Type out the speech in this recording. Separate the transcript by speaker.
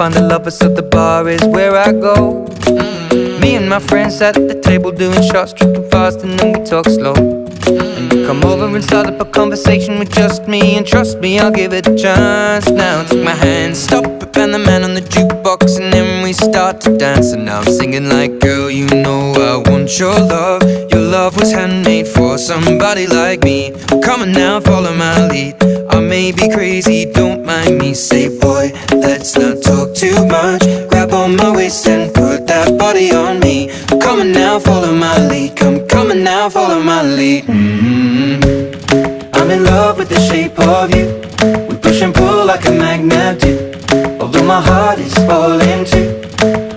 Speaker 1: find the lovers, so the bar is where I go. Me and my friends sat at the table doing shots, tripping fast, and then we talk slow. And you come over and start up a conversation with just me, and trust me, I'll give it a chance. Now take my hand, stop it, and the man on the jukebox, and then we start to dance. And now I'm singing like, girl, you know I want your love. Your love was handmade for somebody like me. Come on now, follow my lead. I may be crazy, don't mind me. Say, boy, let's not talk too much. Grab on my waist and put that body on me. Come on now, follow my lead. Come on now, follow my lead. I'm in love with the shape of you. We push and pull like a magnet do. Although my heart is falling too.